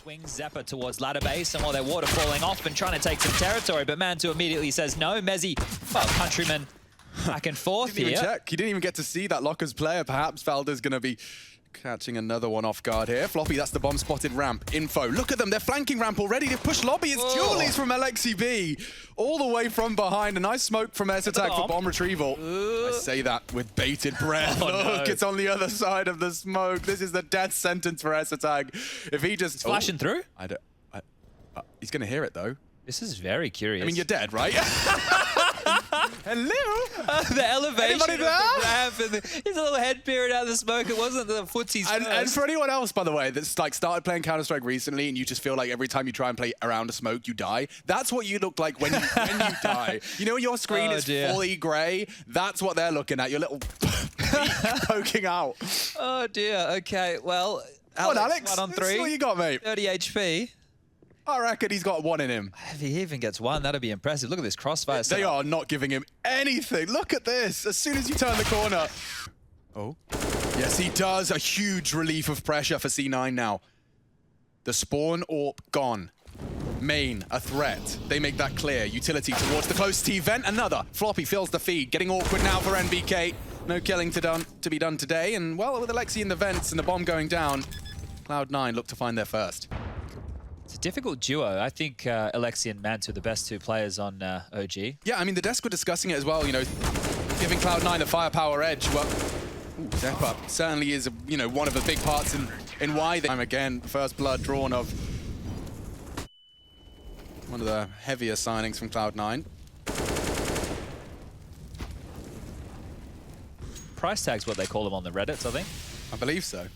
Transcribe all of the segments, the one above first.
Swings Zeppa towards ladder base, and while their water falling off and trying to take some territory, but Mantu immediately says no. Mezzy, well, countryman back and forth He didn't here. even check. He didn't even get to see that Lockers player. Perhaps Valda's going to be catching another one off guard here. Floppy, that's the bomb spotted ramp. Info. Look at them. They're flanking ramp already. They've pushed lobby. It's Julies from Eslcsgo all the way from behind. A nice smoke from Attack for bomb retrieval. I say that with bated breath. Look, no. It's on the other side of the smoke. This is the death sentence for Attack. If he just... It's flashing through? He's going to hear it, though. This is very curious. I mean, you're dead, right? Hello? The elevation Anybody of there? the ramp and his little head peering out of the smoke. It wasn't the footsie's and for anyone else, by the way, that's like started playing Counter-Strike recently and you just feel like every time you try and play around a smoke, you die. That's what you look like when you die. You know, your screen is fully grey. That's what they're looking at. Your little beak poking out. Oh, dear. Okay, well, Alex, 1 on 3. Let's see what you got, mate. 30 HP. I reckon he's got 1 in him. If he even gets 1, that'd be impressive. Look at this crossfire. They are not giving him anything. Look at this. As soon as you turn the corner. Oh. Yes, he does. A huge relief of pressure for C9 now. The spawn AWP gone. Main, a threat. They make that clear. Utility towards the close T vent. Another. Floppy fills the feed. Getting awkward now for NBK. No killing to be done today. And, well, with Alexi in the vents and the bomb going down, Cloud9 look to find their first. It's a difficult duo. I think Alexi and Mantu are the best 2 players on OG. Yeah, I mean, the desk were discussing it as well, you know, giving Cloud9 the firepower edge. Well, Zeppa certainly is, you know, one of the big parts in why they... Again, first blood drawn of one of the heavier signings from Cloud9. Price tag's what they call them on the Reddits, I think. I believe so.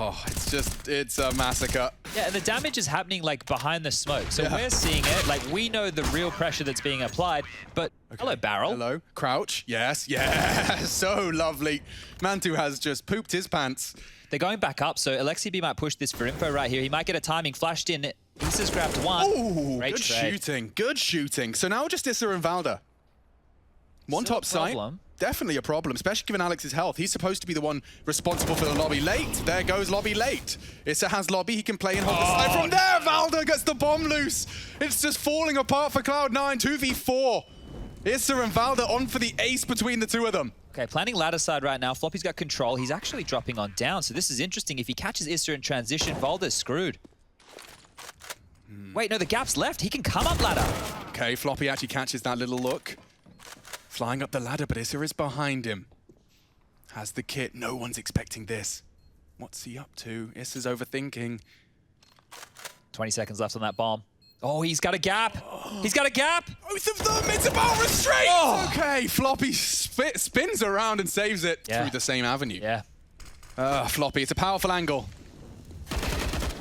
Oh, it's a massacre. Yeah, and the damage is happening like behind the smoke. So we're seeing it, like we know the real pressure that's being applied, but hello, Barrel. Hello, Crouch, yes, so lovely. Mantu has just pooped his pants. They're going back up, so Eslcsgo might push this for info right here. He might get a timing flashed in. He's just grabbed 1. Ooh, good shooting, good shooting. So now just Issa and Valda. One top site. Definitely a problem, especially given Alex's health. He's supposed to be the one responsible for the lobby late. There goes lobby late. Issa has lobby. He can play and hold the side from there. Valda gets the bomb loose. It's just falling apart for Cloud9. 2v4. Issa and Valda on for the ace between the 2 of them. Okay, planning ladder side right now. Floppy's got control. He's actually dropping on down. So this is interesting. If he catches Issa in transition, Valda's screwed. Wait, no, the gap's left. He can come up ladder. Okay, Floppy actually catches that little look. Flying up the ladder, but Issa is behind him. Has the kit. No one's expecting this. What's he up to? Issa's overthinking. 20 seconds left on that bomb. Oh, he's got a gap. He's got a gap. Both of them. It's about restraint. Okay, Floppy spins around and saves it through the same avenue. Yeah. Floppy, it's a powerful angle.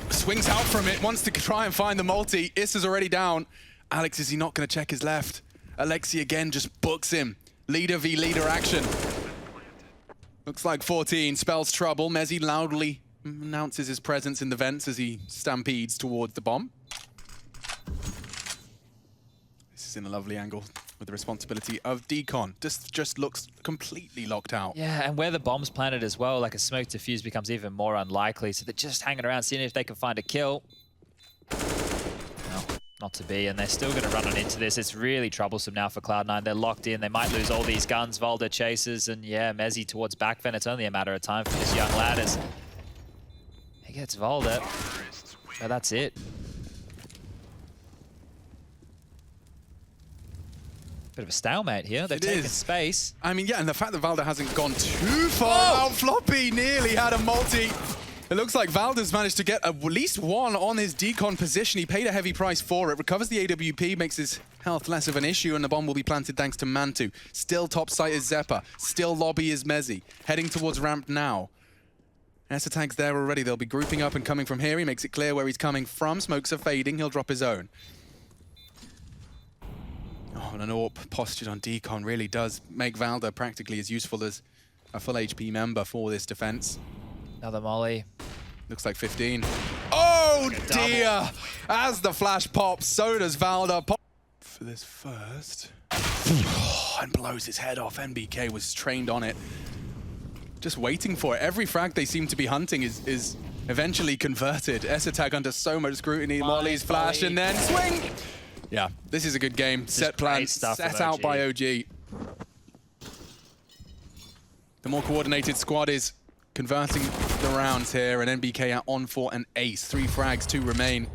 Swings out from it, wants to try and find the multi. Issa's already down. Alex, is he not going to check his left? Alexi again just books him. Leader v leader action. Looks like 14 spells trouble. Mezzy loudly announces his presence in the vents as he stampedes towards the bomb. This is in a lovely angle with the responsibility of Decon. Just looks completely locked out. Yeah, and where the bomb's planted as well, like a smoke diffuse becomes even more unlikely. So they're just hanging around, seeing if they can find a kill. Not to be, and they're still going to run on into this. It's really troublesome now for Cloud9. They're locked in. They might lose all these guns. Valda chases, and yeah, Mezzy towards backfen. It's only a matter of time for this young lad as he gets Valda. But that's it. Bit of a stalemate here. They've taken space. I mean, yeah, and the fact that Valda hasn't gone too far out. Floppy nearly had a multi. It looks like Valda's managed to get at least 1 on his decon position. He paid a heavy price for it. Recovers the AWP, makes his health less of an issue, and the bomb will be planted thanks to Mantu. Still top site is Zeppa. Still lobby is Mezzy. Heading towards ramp now. Attack's there already. They'll be grouping up and coming from here. He makes it clear where he's coming from. Smokes are fading. He'll drop his own. Oh, and an AWP postured on decon really does make Valda practically as useful as a full HP member for this defense. Another molly. Looks like 15. Oh dear! As the flash pops, so does Valda. Pop for this first. And blows his head off. NBK was trained on it. just waiting for it. Every frag they seem to be hunting is eventually converted. Eslcsgo under so much scrutiny. Molly's flash and then swing. Yeah, this is a good game. Set plan set out by OG. The more coordinated squad is converting the rounds here, and NBK are on for an ace. 3 frags, 2 remain.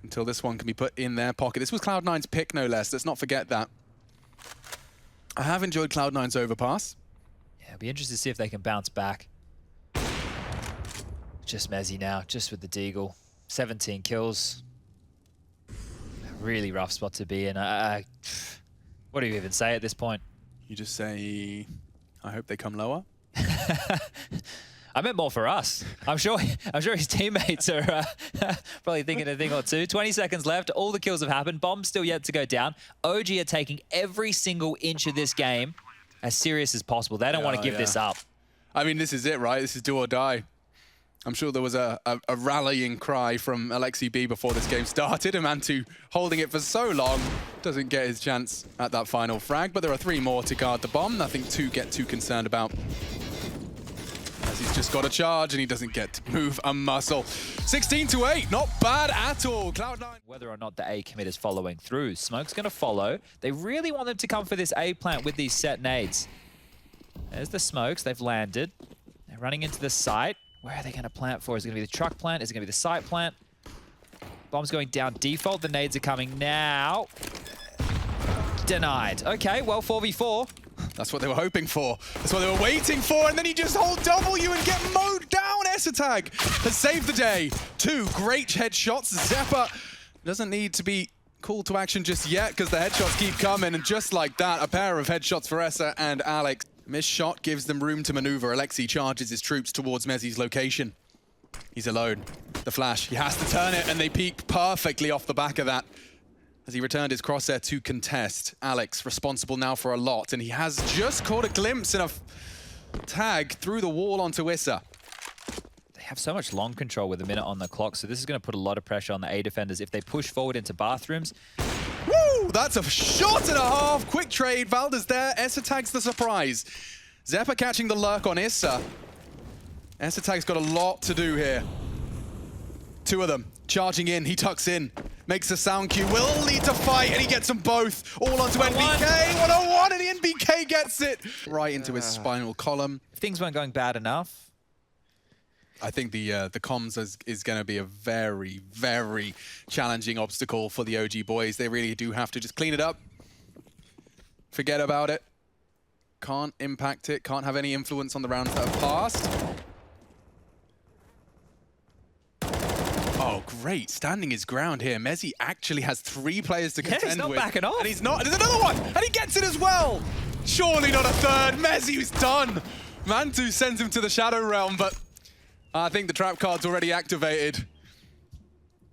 Until this one can be put in their pocket. This was Cloud9's pick, no less. Let's not forget that. I have enjoyed Cloud9's overpass. Yeah, it'll be interesting to see if they can bounce back. Just Mezzy now, just with the deagle. 17 kills. Really rough spot to be in. What do you even say at this point? You just say, I hope they come lower. I meant more for us. I'm sure his teammates are probably thinking a thing or two. 20 seconds left. All the kills have happened. Bomb's still yet to go down. OG are taking every single inch of this game as serious as possible. They don't want to give this up. I mean, this is it, right? This is do or die. I'm sure there was a rallying cry from Eslcsgo before this game started. Momenty holding it for so long doesn't get his chance at that final frag, but there are 3 more to guard the bomb. Nothing to get too concerned about. As he's just got a charge and he doesn't get to move a muscle. 16-8, not bad at all. Cloud9. Whether or not the A commit is following through. Smoke's going to follow. They really want them to come for this A plant with these set nades. There's the smokes. They've landed. They're running into the site. Where are they going to plant for? Is it going to be the truck plant? Is it going to be the site plant? Bomb's going down default. The nades are coming now. Denied. Okay, well, 4v4. That's what they were hoping for. That's what they were waiting for. And then you just hold W and get mowed down. Eslcsgo has saved the day. 2 great headshots. Xeppaa doesn't need to be called to action just yet because the headshots keep coming. And just like that, a pair of headshots for Essa and Alex. Missed shot gives them room to maneuver. Alexi charges his troops towards Mezzy's location. He's alone. The flash, he has to turn it, and they peek perfectly off the back of that. As he returned his crosshair to contest. Alex responsible now for a lot, and he has just caught a glimpse in a tag through the wall onto Issa. They have so much long control with a minute on the clock, so this is going to put a lot of pressure on the A defenders. If they push forward into bathrooms, woo! That's a shot and a half. Quick trade. Valda's there. Essa tags the surprise. Xeppaa catching the lurk on Issa. Essa tag's got a lot to do here. 2 of them charging in. He tucks in. Makes a sound cue. Will need to fight, and he gets them both. All onto NBK. 101, and the NBK gets it right into his spinal column. if things weren't going bad enough, I think the comms is going to be a very, very challenging obstacle for the OG boys. They really do have to just clean it up. Forget about it. Can't impact it. Can't have any influence on the rounds that have passed. Oh, great. Standing his ground here. Mezzy actually has 3 players to contend with. He's not backing off. And he's not. There's another one! And he gets it as well! Surely not a third. Mezzy is done. Mantu sends him to the Shadow Realm, but I think the trap card's already activated.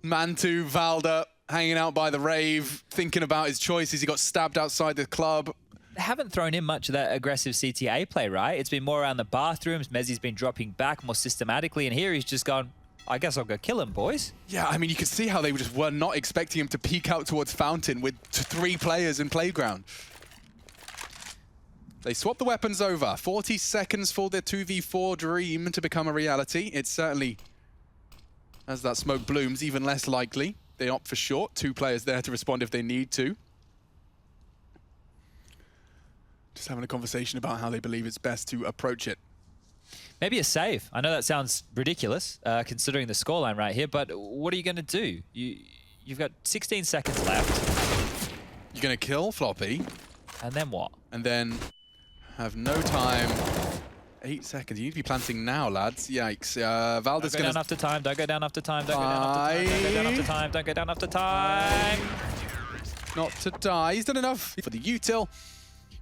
Mantu, Valda, hanging out by the rave, thinking about his choices. He got stabbed outside the club. They haven't thrown in much of that aggressive CTA play, right? It's been more around the bathrooms. Mezzy's been dropping back more systematically, and here he's just gone, I guess I'll go kill him, boys. Yeah, I mean, you could see how they just were not expecting him to peek out towards Fountain with 3 players in Playground. They swap the weapons over. 40 seconds for their 2v4 dream to become a reality. It's certainly, as that smoke blooms, even less likely. They opt for short. 2 players there to respond if they need to. Just having a conversation about how they believe it's best to approach it. Maybe a save. I know that sounds ridiculous, considering the scoreline right here, but what are you going to do? You've got 16 seconds left. You're going to kill Floppy. And then what? And then have no time. 8 seconds. You need to be planting now, lads. Yikes. Valda's Don't go down after time. Don't go down after time. Don't go down after time. Don't go down after time. Don't go down after time. Not to die. He's done enough for the util.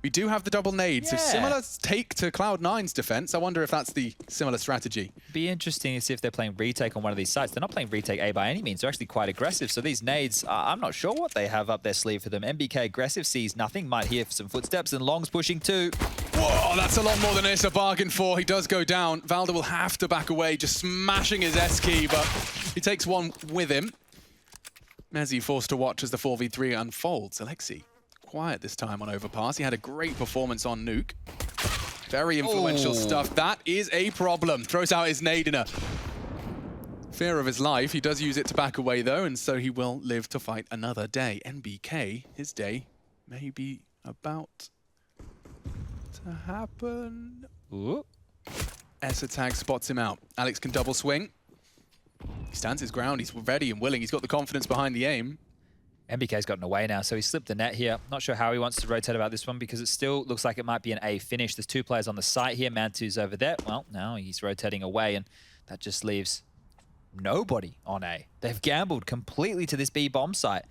We do have the double nade, so similar take to Cloud9's defense. I wonder if that's the similar strategy. Be interesting to see if they're playing retake on one of these sites. They're not playing retake A by any means. They're actually quite aggressive. So these nades, I'm not sure what they have up their sleeve for them. MBK aggressive, sees nothing, might hear some footsteps, and Long's pushing too. Whoa, that's a lot more than Issa bargained for. He does go down. Valda will have to back away, just smashing his S key, but he takes one with him. Mezzy forced to watch as the 4v3 unfolds. Alexi quiet this time on overpass. He had a great performance on Nuke. Very influential stuff. That is a problem. Throws out his nade in a fear of his life. He does use it to back away, though, and so he will live to fight another day. NBK, his day may be about to happen. Ooh. Eslcsgo spots him out. Alex can double swing. He stands his ground. He's ready and willing. He's got the confidence behind the aim. NBK's gotten away now, so he slipped the net here. Not sure how he wants to rotate about this one because it still looks like it might be an A finish. There's two players on the site here. Mantu's over there. Well, now he's rotating away, and that just leaves nobody on A. They've gambled completely to this B bomb site,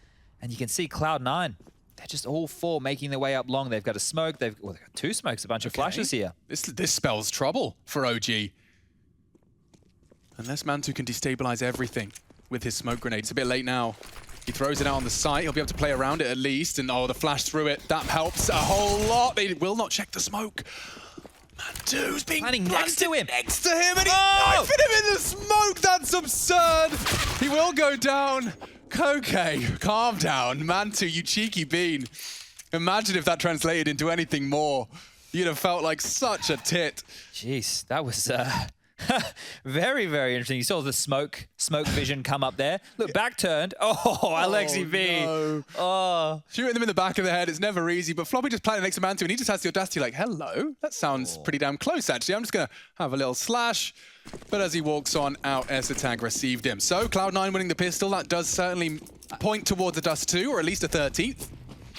and you can see Cloud9. They're just all four making their way up long. They've got a smoke. They've got two smokes, a bunch of flashes here. This spells trouble for OG. Unless Mantu can destabilize everything with his smoke grenade. It's a bit late now. He throws it out on the site. He'll be able to play around it at least. And oh, the flash through it. That helps a whole lot. They will not check the smoke. Mantu's being planning next to him. Next to him, and he's knifing him in the smoke. That's absurd. He will go down. Okay, calm down. Mantu, you cheeky bean. Imagine if that translated into anything more. You'd have felt like such a tit. Jeez, that was very, very interesting. You saw the smoke vision come up there. Look, back turned. Oh, Eslcsgo. No. Oh. Shooting them in the back of the head is never easy, but Floppy just planted next to Mantu, and he just has the audacity like, hello? That sounds pretty damn close, actually. I'm just going to have a little slash. But as he walks on out, Eslcsgo received him. So Cloud9 winning the pistol. That does certainly point towards a dust 2, or at least a 13th.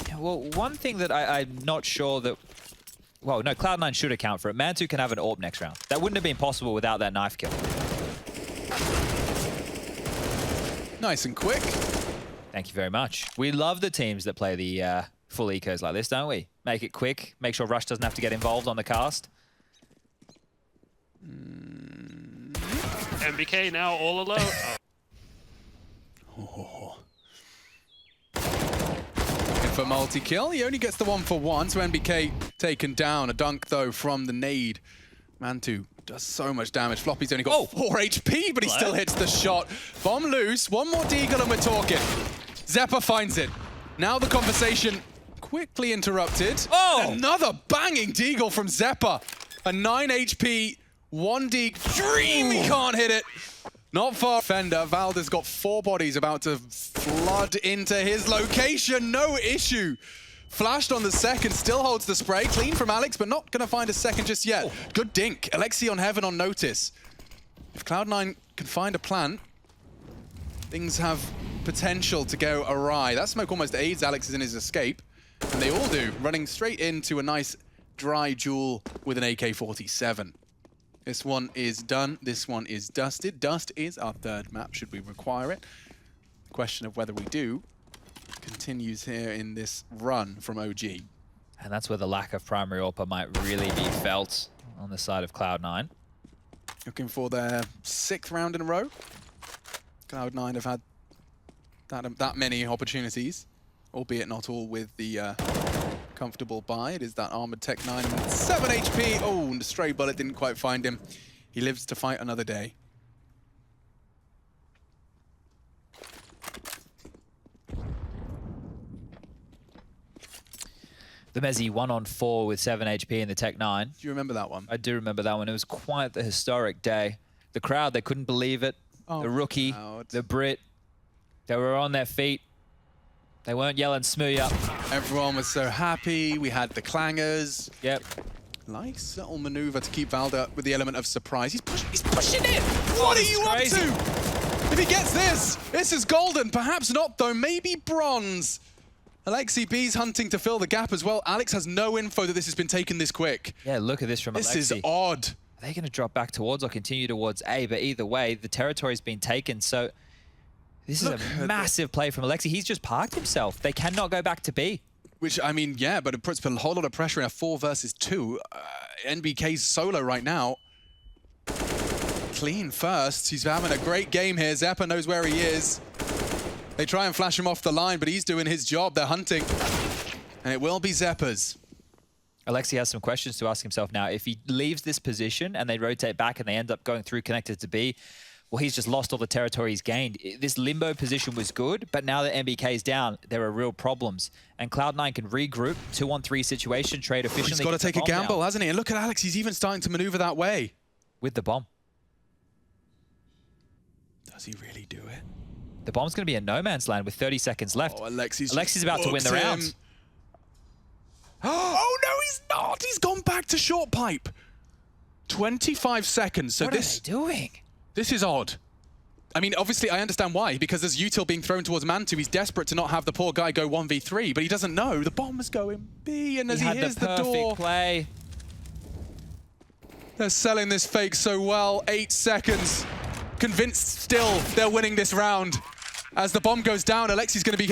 Yeah, well, one thing that I'm not sure that... Well, no, Cloud9 should account for it. Mantu can have an AWP next round. That wouldn't have been possible without that knife kill. Nice and quick. Thank you very much. We love the teams that play the full ecos like this, don't we? Make it quick. Make sure Rush doesn't have to get involved on the cast. MBK now all alone. Oh. For multi-kill, he only gets the 1-for-1, so NBK taken down. A dunk, though, from the nade. Mantu does so much damage. Floppy's only got 4 HP, but he still hits the shot. Bomb loose, one more deagle and we're talking. Xepa finds it. Now the conversation quickly interrupted. Oh! Another banging deagle from Xepa. A 9 HP, 1 deagle. Dream, he can't hit it. Not far. Fender, Valda's got 4 bodies about to flood into his location. No issue. Flashed on the second, still holds the spray. Clean from Alex, but not going to find a second just yet. Oh. Good dink. Alexi on Heaven on notice. If Cloud9 can find a plant, things have potential to go awry. That smoke almost aids Alex in his escape, and they all do, running straight into a nice dry jewel with an AK-47. This one is done. This one is dusted. Dust is our 3rd map, should we require it. The question of whether we do continues here in this run from OG. And that's where the lack of primary AWP might really be felt on the side of Cloud9. Looking for their 6th round in a row. Cloud9 have had that many opportunities, albeit not all with the comfortable buy. It is that armored Tech 9, 7 HP. Oh, and a stray bullet didn't quite find him. He lives to fight another day. The Mezzy 1-on-4 with 7 HP in the Tech 9. Do you remember that one? I do remember that one. It was quite the historic day. The crowd, they couldn't believe it. Oh, the rookie, the Brit, they were on their feet. They weren't yelling smooth up. Everyone was so happy. We had the clangers. Yep. Nice little maneuver to keep Valda with the element of surprise. He's pushing it. What are you up to? If he gets this is golden. Perhaps not, though. Maybe bronze. Alexi B's hunting to fill the gap as well. Alex has no info that this has been taken this quick. Yeah, look at this from Alexi. This is odd. Are they going to drop back towards or continue towards A? But either way, the territory's been taken, so this is a massive play from Alexi. He's just parked himself. They cannot go back to B. Which, I mean, yeah, but it puts a whole lot of pressure in a 4 versus 2. NBK's solo right now. Clean first. He's having a great game here. Xepa knows where he is. They try and flash him off the line, but he's doing his job. They're hunting. And it will be Xepa's. Alexi has some questions to ask himself now. If he leaves this position and they rotate back and they end up going through connected to B, well, he's just lost all the territory he's gained. This limbo position was good, but now that MBK is down, there are real problems. And Cloud9 can regroup, 2-on-3 situation, trade efficiently. He's got to take a gamble, hasn't he? And look at Alex, he's even starting to maneuver that way. With the bomb. Does he really do it? The bomb's going to be in no man's land with 30 seconds left. Oh, Alexi's about to win the round. Oh, no, he's not. He's gone back to short pipe. 25 seconds. So what are they doing? This is odd. I mean, obviously, I understand why, because there's util being thrown towards Mantu. He's desperate to not have the poor guy go 1v3, but he doesn't know. The bomb is going B, and as he hears the door... play. They're selling this fake so well. 8 seconds. Convinced still they're winning this round. As the bomb goes down, Alexi's going to be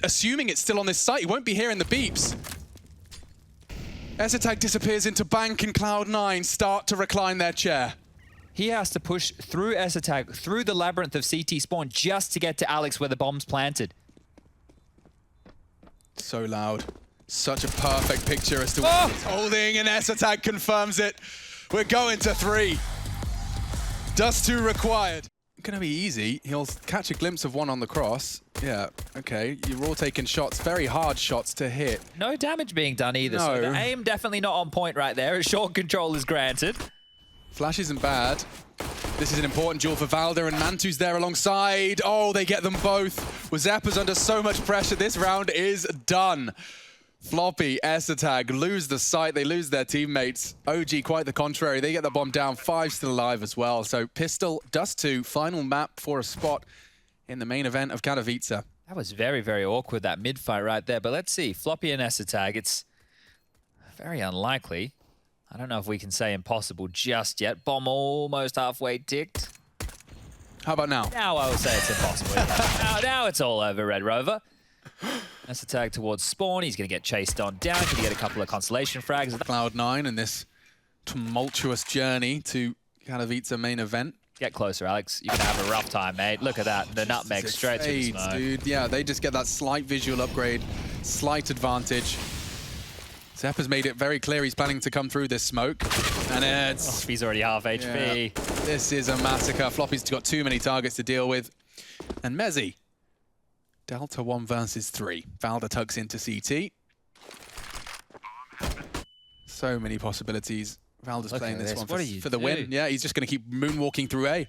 assuming it's still on this site. He won't be hearing the beeps. Eslcsgo disappears into bank, and Cloud9 start to recline their chair. He has to push through Eslcsgo, through the labyrinth of CT spawn, just to get to Alex where the bomb's planted. So loud. Such a perfect picture as to what he's holding, and Eslcsgo confirms it. We're going to 3. Dust 2 required. Gonna be easy. He'll catch a glimpse of one on the cross. Yeah, okay. You're all taking shots, very hard shots to hit. No damage being done either, No. so the aim definitely not on point right there. A short control is granted. Flash isn't bad. This is an important duel for Valda, and Mantu's there alongside. Oh, they get them both. Zeppa's under so much pressure. This round is done. Floppy, Eslcsgo lose the site. They lose their teammates. OG, quite the contrary. They get the bomb down. 5 still alive as well. So Pistol, Dust 2, final map for a spot in the main event of Katowice. That was very, very awkward, that mid-fight right there. But let's see. Floppy and Eslcsgo, it's very unlikely. I don't know if we can say impossible just yet. Bomb almost halfway ticked. How about now? Now I will say it's impossible. now it's all over, Red Rover. Eslcsgo towards spawn. He's going to get chased on down. Can he get a couple of consolation frags? Cloud9 in this tumultuous journey to Katowice main event. Get closer, Alex. You're going to have a rough time, mate. Look at that. The nutmeg straight to the smoke. Dude. Yeah, they just get that slight visual upgrade, slight advantage. Zeppa's made it very clear he's planning to come through this smoke. And it's... he's already half HP. Yeah, this is a massacre. Floppy's got too many targets to deal with. And Mezzy. Delta 1 versus 3. Valda tugs into CT. So many possibilities. Valda's playing this one for the win. Yeah, he's just going to keep moonwalking through A.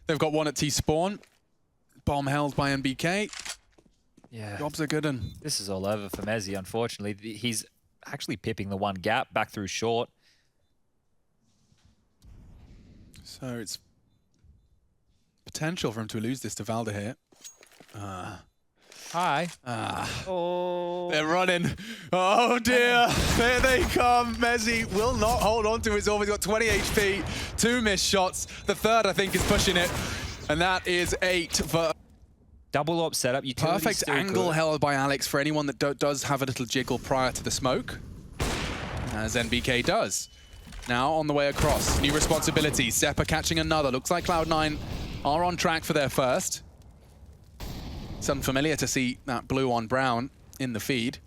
They've got one at T spawn. Bomb held by MBK. Yeah. Jobs are good. And this is all over for Mezzy, unfortunately. He's actually pipping the one gap back through short. So it's potential for him to lose this to Valda here. Hi. Oh. They're running. Oh dear. There they come. Mezzy will not hold on to his orb. He's got 20 HP, 2 missed shots. The third, I think, is pushing it. And that is 8 for... Double AWP setup. Perfect angle held by Alex for anyone that does have a little jiggle prior to the smoke. As NBK does. Now on the way across. New responsibilities. Zeppa catching another. Looks like Cloud9 are on track for their first. It's unfamiliar to see that blue on brown in the feed.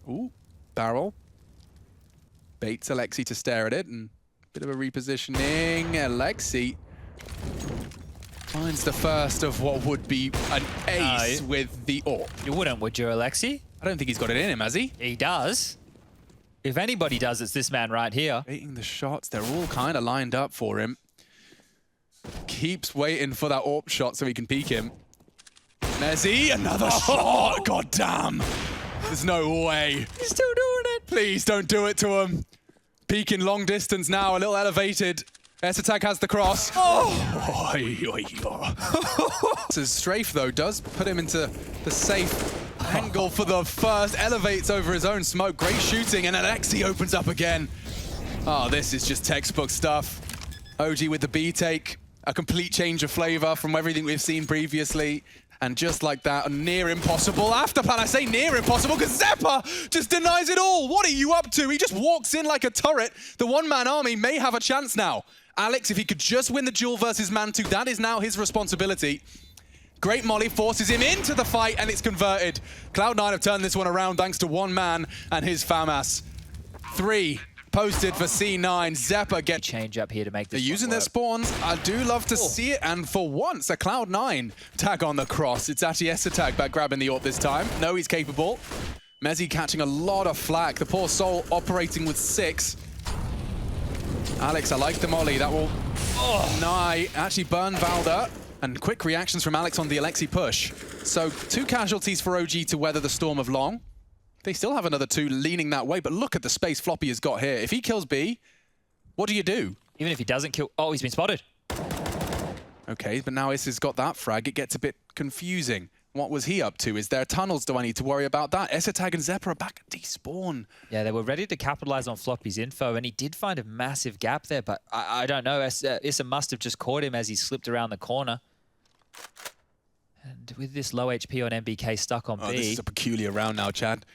Ooh, barrel. Baits Alexi to stare at it, and bit of a repositioning. Alexi finds the first of what would be an ace with the AWP. You wouldn't, would you, Alexi? I don't think he's got it in him, has he? He does. If anybody does, it's this man right here. Waiting the shots, they're all kind of lined up for him. Keeps waiting for that AWP shot so he can peek him. Mezzy, another shot! God damn! There's no way. He's still doing it. Please don't do it to him. Peeking long distance now, a little elevated. Eslcsgo has the cross. Oh! This is strafe though, does put him into the safe angle for the first. Elevates over his own smoke. Great shooting, and Alexi opens up again. Oh, this is just textbook stuff. OG with the B take. A complete change of flavor from everything we've seen previously. And just like that, a near impossible after plan. I say near impossible because Zeppa just denies it all. What are you up to? He just walks in like a turret. The one-man army may have a chance now. Alex, if he could just win the duel versus Mantu, that is now his responsibility. Great molly forces him into the fight, and it's converted. Cloud9 have turned this one around thanks to one man and his FAMAS. 3 posted for C9. Zeppa get change up here to make this. They're using their spawns. I do love to see it, and for once, a Cloud9 tag on the cross. It's actually Eslcsgo back grabbing the AWP this time. No, he's capable. Mezzy catching a lot of flack. The poor soul operating with 6. Alex, I like the molly. That will actually burn Valda. And quick reactions from Alex on the Alexi push. So 2 casualties for OG to weather the storm of long. They still have another 2 leaning that way, but look at the space Floppy has got here. If he kills B, what do you do? Even if he doesn't kill... Oh, he's been spotted. Okay, but now Is has got that frag. It gets a bit confusing. What was he up to? Is there tunnels? Do I need to worry about that? Eslcsgo and Zeppa are back at despawn. Yeah, they were ready to capitalize on Floppy's info, and he did find a massive gap there, but I don't know. Issa must have just caught him as he slipped around the corner. And with this low HP on MBK stuck on B... This is a peculiar round now, Chad.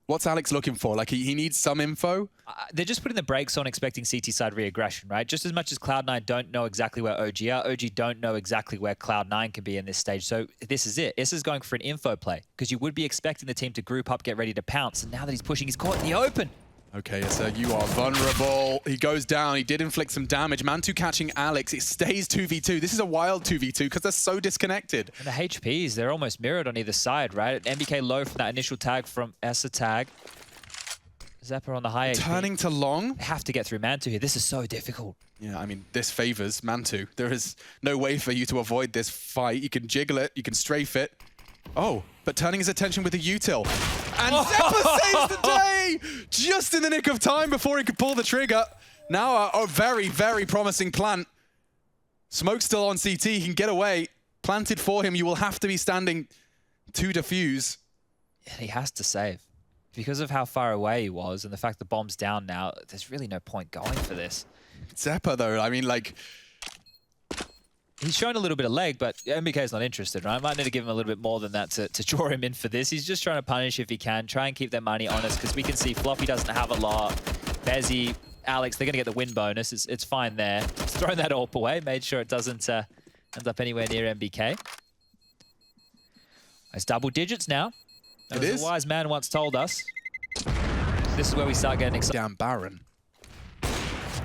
What's Alex looking for? Like, he needs some info? They're just putting the brakes on expecting CT side re-aggression, right? Just as much as Cloud9 don't know exactly where OG are, OG don't know exactly where Cloud9 can be in this stage. So this is it. Issa is going for an info play, because you would be expecting the team to group up, get ready to pounce, and now that he's pushing, he's caught in the open. Okay, so you are vulnerable. He goes down. He did inflict some damage. Mantu catching Alex. It stays 2v2. This is a wild 2v2 because they're so disconnected. And the HPs, they're almost mirrored on either side, right? MBK low from that initial tag from Eslcsgo. Zeppa on the high HP. Turning to long. They have to get through Mantu here. This is so difficult. Yeah, I mean, this favors Mantu. There is no way for you to avoid this fight. You can jiggle it. You can strafe it. Oh, but turning his attention with a util. And Zeppa saves the day! Just in the nick of time before he could pull the trigger. Now a very, very promising plant. Smoke's still on CT. He can get away. Planted for him. You will have to be standing to defuse. Yeah, he has to save. Because of how far away he was and the fact the bomb's down now, there's really no point going for this. Zeppa, though, I mean, like... He's shown a little bit of leg, but MBK's not interested, right? Might need to give him a little bit more than that to draw him in for this. He's just trying to punish if he can, try and keep their money honest, because we can see Floppy doesn't have a lot. Bezzy, Alex, they're going to get the win bonus. It's fine there. He's thrown that AWP away, made sure it doesn't end up anywhere near MBK. It's double digits now. As a wise man once told us. This is where we start getting excited. Damn Baron.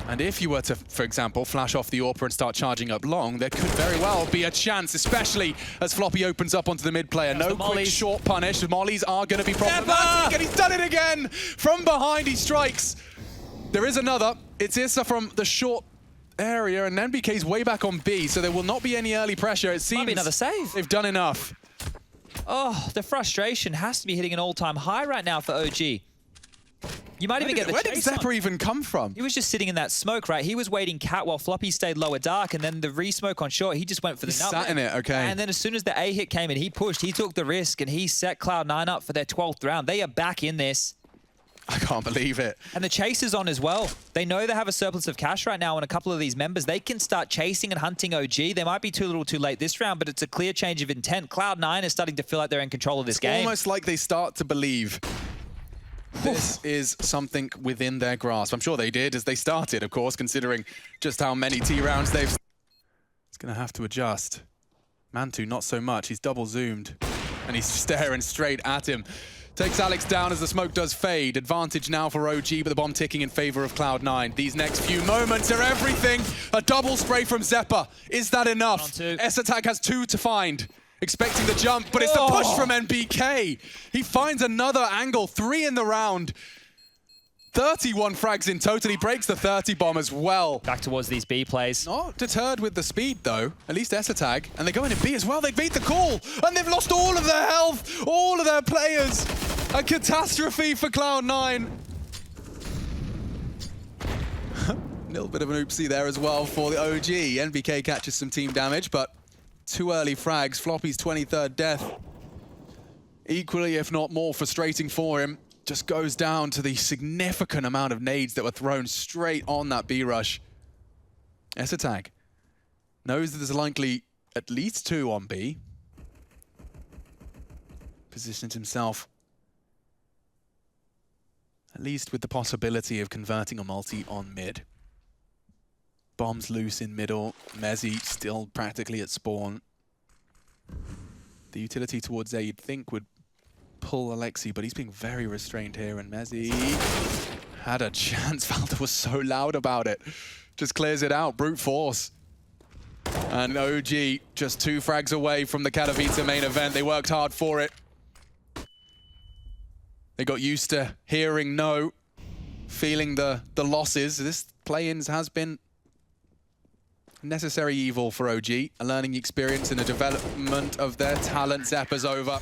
And if you were to, for example, flash off the AWP and start charging up long, there could very well be a chance, especially as Floppy opens up onto the mid player. No quick short punish. The mollies are going to be problematic, and he's done it again! From behind, he strikes. There is another. It's Issa from the short area, and MBK's way back on B, so there will not be any early pressure. It seems might be another save. They've done enough. Oh, the frustration has to be hitting an all-time high right now for OG. You might even get the chase. Where did Zeppa even come from? He was just sitting in that smoke, right? He was waiting cat while Floppy stayed lower dark, and then the re-smoke on short, he just went for the nut. He sat in it, okay. And then as soon as the A hit came in, he pushed, he took the risk, and he set Cloud9 up for their 12th round. They are back in this. I can't believe it. And the chase is on as well. They know they have a surplus of cash right now on a couple of these members. They can start chasing and hunting OG. They might be too little too late this round, but it's a clear change of intent. Cloud9 is starting to feel like they're in control of this game. Almost like they start to believe this is something within their grasp. I'm sure they did as they started, of course, considering just how many T rounds they've... It's going to have to adjust. Mantu, not so much. He's double zoomed and he's staring straight at him. Takes Alex down as the smoke does fade. Advantage now for OG, but the bomb ticking in favor of Cloud9. These next few moments are everything. A double spray from Zeppa. Is that enough? Eslcsgo has 2 to find. Expecting the jump, but it's the push from MBK. He finds another angle, 3 in the round. 31 frags in total. He breaks the 30 bomb as well. Back towards these B plays. Not deterred with the speed, though. At least Eslcsgo. And they're going in B as well. They've beat the call. And they've lost all of their health. All of their players. A catastrophe for Cloud9. A little bit of an oopsie there as well for the OG. NBK catches some team damage, but 2 early frags. Floppy's 23rd death. Equally, if not more, frustrating for him. Just goes down to the significant amount of nades that were thrown straight on that B rush. Eslcsgo knows that there's likely at least 2 on B. Positions himself at least with the possibility of converting a multi on mid. Bombs loose in middle. Mezzy still practically at spawn. The utility towards A you'd think would pull Alexi, but he's being very restrained here, and Mezzy had a chance. Valda was so loud about it. Just clears it out, brute force. And OG just 2 frags away from the Katowice main event. They worked hard for it. They got used to hearing no, feeling the losses. This play-ins has been necessary evil for OG, a learning experience and a development of their talent. Zeppa's over.